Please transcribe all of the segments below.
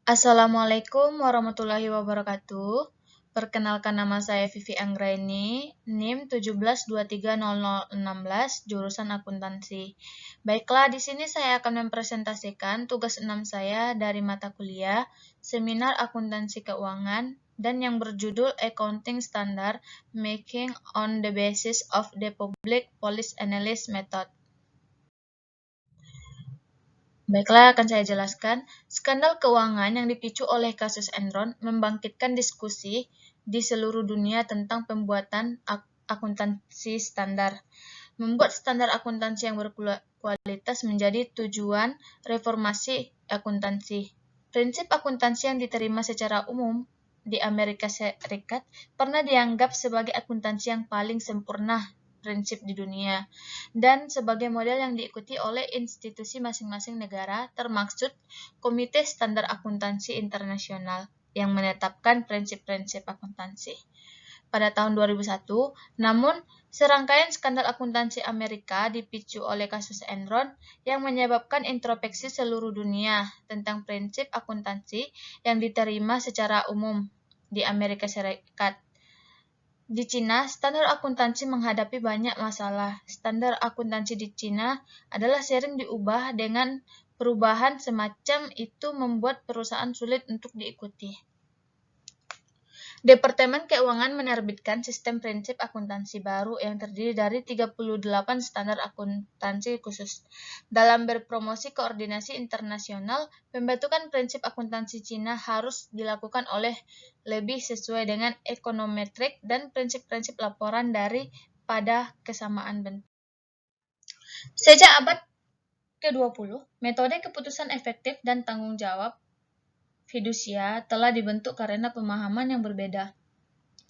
Assalamualaikum warahmatullahi wabarakatuh. Perkenalkan, nama saya Vivi Anggraini, NIM 17230016, jurusan akuntansi. Baiklah, di sini saya akan mempresentasikan tugas 6 saya dari mata kuliah Seminar Akuntansi Keuangan dan yang berjudul Accounting Standard Making on the Basis of the Public Policy Analysis Method. Baiklah, akan saya jelaskan. Skandal keuangan yang dipicu oleh kasus Enron membangkitkan diskusi di seluruh dunia tentang pembuatan akuntansi standar. Membuat standar akuntansi yang berkualitas menjadi tujuan reformasi akuntansi. Prinsip akuntansi yang diterima secara umum di Amerika Serikat pernah dianggap sebagai akuntansi yang paling sempurna prinsip di dunia, dan sebagai model yang diikuti oleh institusi masing-masing negara, termaksud Komite Standar Akuntansi Internasional yang menetapkan prinsip-prinsip akuntansi. Pada tahun 2001, namun serangkaian skandal akuntansi Amerika dipicu oleh kasus Enron yang menyebabkan introspeksi seluruh dunia tentang prinsip akuntansi yang diterima secara umum di Amerika Serikat. Di Cina, standar akuntansi menghadapi banyak masalah. Standar akuntansi di Cina adalah sering diubah dengan perubahan semacam itu membuat perusahaan sulit untuk diikuti. Departemen Keuangan menerbitkan sistem prinsip akuntansi baru yang terdiri dari 38 standar akuntansi khusus. Dalam berpromosi koordinasi internasional, pembentukan prinsip akuntansi Cina harus dilakukan oleh lebih sesuai dengan ekonometrik dan prinsip-prinsip laporan daripada kesamaan bentuk. Sejak abad ke-20, metode keputusan efektif dan tanggung jawab fidusia telah dibentuk karena pemahaman yang berbeda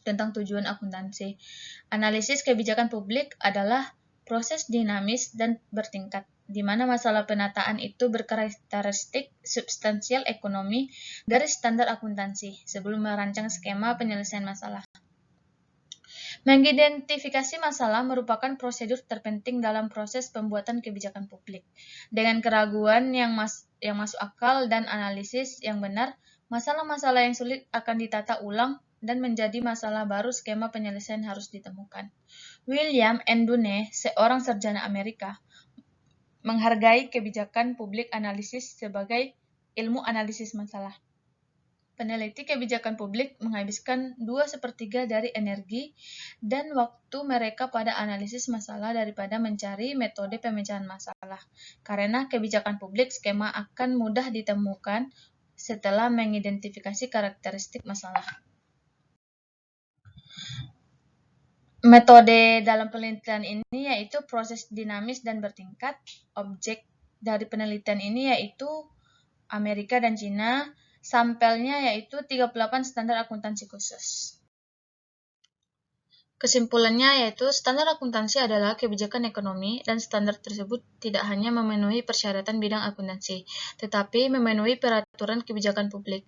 tentang tujuan akuntansi. Analisis kebijakan publik adalah proses dinamis dan bertingkat, di mana masalah penataan itu berkarakteristik substansial ekonomi dari standar akuntansi sebelum merancang skema penyelesaian masalah. Mengidentifikasi masalah merupakan prosedur terpenting dalam proses pembuatan kebijakan publik. Dengan keraguan yang masuk akal dan analisis yang benar, masalah-masalah yang sulit akan ditata ulang dan menjadi masalah baru. Skema penyelesaian harus ditemukan. William N. Dunne, seorang sarjana Amerika, menghargai kebijakan publik analisis sebagai ilmu analisis masalah. Peneliti kebijakan publik menghabiskan 2/3 dari energi dan waktu mereka pada analisis masalah daripada mencari metode pemecahan masalah. Karena kebijakan publik, skema akan mudah ditemukan setelah mengidentifikasi karakteristik masalah. Metode dalam penelitian ini yaitu proses dinamis dan bertingkat. Objek dari penelitian ini yaitu Amerika dan Cina. Sampelnya yaitu 38 standar akuntansi khusus. Kesimpulannya yaitu standar akuntansi adalah kebijakan ekonomi, dan standar tersebut tidak hanya memenuhi persyaratan bidang akuntansi, tetapi memenuhi peraturan kebijakan publik.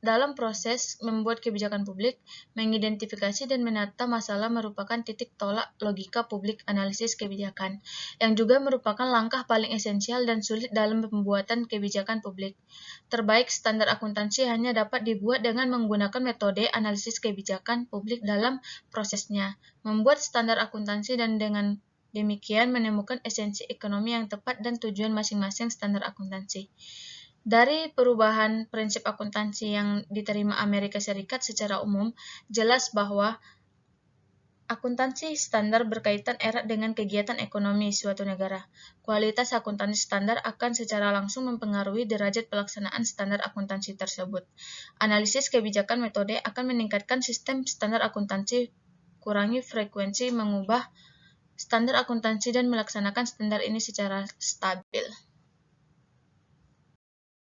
Dalam proses membuat kebijakan publik, mengidentifikasi dan menata masalah merupakan titik tolak logika publik analisis kebijakan, yang juga merupakan langkah paling esensial dan sulit dalam pembuatan kebijakan publik. Terbaik standar akuntansi hanya dapat dibuat dengan menggunakan metode analisis kebijakan publik dalam prosesnya, membuat standar akuntansi, dan dengan demikian menemukan esensi ekonomi yang tepat dan tujuan masing-masing standar akuntansi. Dari perubahan prinsip akuntansi yang diterima Amerika Serikat secara umum, jelas bahwa akuntansi standar berkaitan erat dengan kegiatan ekonomi suatu negara. Kualitas akuntansi standar akan secara langsung mempengaruhi derajat pelaksanaan standar akuntansi tersebut. Analisis kebijakan metode akan meningkatkan sistem standar akuntansi, kurangi frekuensi mengubah standar akuntansi, dan melaksanakan standar ini secara stabil.